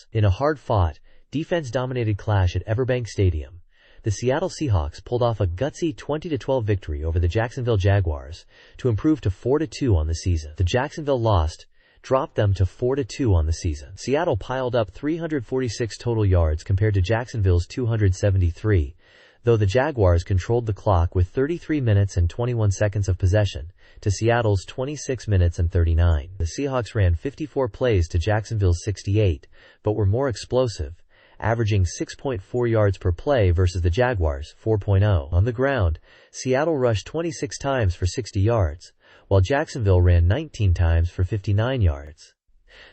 Seahawks. In a hard-fought, defense-dominated clash at Everbank Stadium, the Seattle Seahawks pulled off a gutsy 20-12 victory over the Jacksonville Jaguars to improve to 4-2 on the season. The Jacksonville loss dropped them to 4-2 on the season. Seattle piled up 346 total yards compared to Jacksonville's 273, though the Jaguars controlled the clock with 33 minutes and 21 seconds of possession to Seattle's 26 minutes and 39. The Seahawks ran 54 plays to Jacksonville's 68, but were more explosive, averaging 6.4 yards per play versus the Jaguars' 4.0. On the ground, Seattle rushed 26 times for 60 yards, while Jacksonville ran 19 times for 59 yards.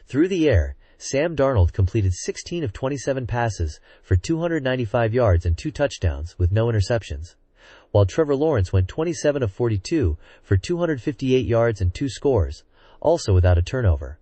Through the air, Sam Darnold completed 16 of 27 passes for 295 yards and 2 touchdowns with no interceptions, while Trevor Lawrence went 27 of 42 for 258 yards and 2 scores, also without a turnover.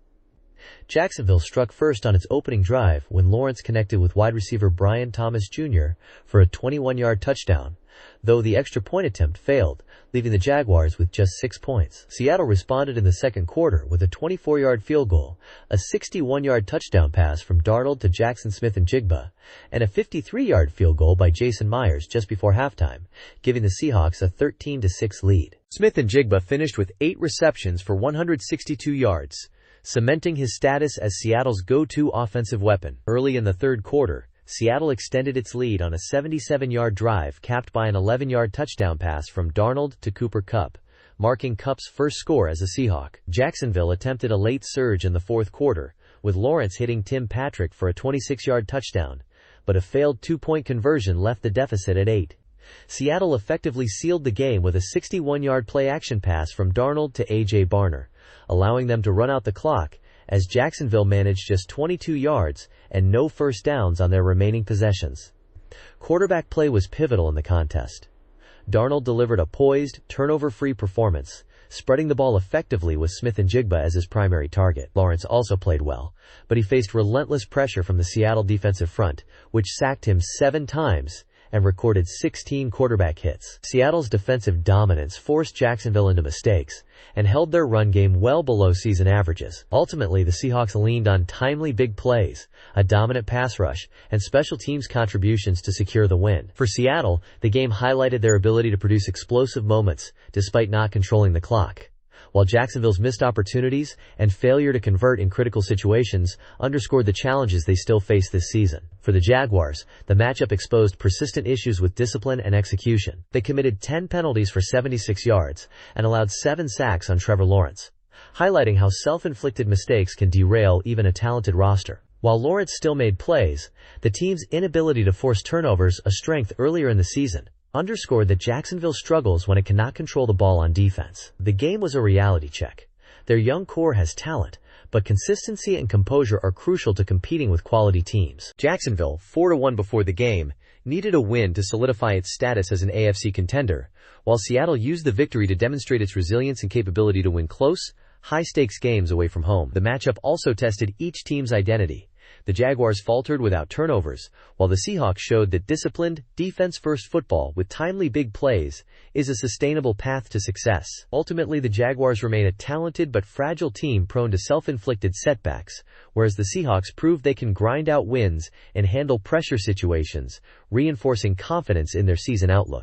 Jacksonville struck first on its opening drive when Lawrence connected with wide receiver Brian Thomas Jr. for a 21-yard touchdown, though the extra point attempt failed, leaving the Jaguars with just 6 points. Seattle responded in the second quarter with a 24-yard field goal, a 61-yard touchdown pass from Darnold to Jackson Smith-Njigba, and a 53-yard field goal by Jason Myers just before halftime, giving the Seahawks a 13-6 lead. Smith-Njigba finished with 8 receptions for 162 yards, cementing his status as Seattle's go-to offensive weapon. Early in the third quarter, Seattle extended its lead on a 77-yard drive capped by an 11-yard touchdown pass from Darnold to Cooper Kupp, marking Kupp's first score as a Seahawk. Jacksonville attempted a late surge in the fourth quarter, with Lawrence hitting Tim Patrick for a 26-yard touchdown, but a failed 2-point conversion left the deficit at 8. Seattle effectively sealed the game with a 61-yard play-action pass from Darnold to A.J. Barner, allowing them to run out the clock, as Jacksonville managed just 22 yards and no first downs on their remaining possessions. Quarterback play was pivotal in the contest. Darnold delivered a poised, turnover-free performance, spreading the ball effectively with Smith-Njigba as his primary target. Lawrence also played well, but he faced relentless pressure from the Seattle defensive front, which sacked him 7 times and recorded 16 quarterback hits. Seattle's defensive dominance forced Jacksonville into mistakes and held their run game well below season averages. Ultimately, the Seahawks leaned on timely big plays, a dominant pass rush, and special teams contributions to secure the win. For Seattle, the game highlighted their ability to produce explosive moments despite not controlling the clock, while Jacksonville's missed opportunities and failure to convert in critical situations underscored the challenges they still face this season. For the Jaguars, the matchup exposed persistent issues with discipline and execution. They committed 10 penalties for 76 yards and allowed 7 sacks on Trevor Lawrence, highlighting how self-inflicted mistakes can derail even a talented roster. While Lawrence still made plays, the team's inability to force turnovers, a strength earlier in the season, underscored that Jacksonville struggles when it cannot control the ball on defense. The game was a reality check. Their young core has talent, but consistency and composure are crucial to competing with quality teams. Jacksonville, 4-1 before the game, needed a win to solidify its status as an AFC contender, while Seattle used the victory to demonstrate its resilience and capability to win close, high-stakes games away from home. The matchup also tested each team's identity. The Jaguars faltered without turnovers, while the Seahawks showed that disciplined, defense-first football with timely big plays is a sustainable path to success. Ultimately, the Jaguars remain a talented but fragile team prone to self-inflicted setbacks, whereas the Seahawks prove they can grind out wins and handle pressure situations, reinforcing confidence in their season outlook.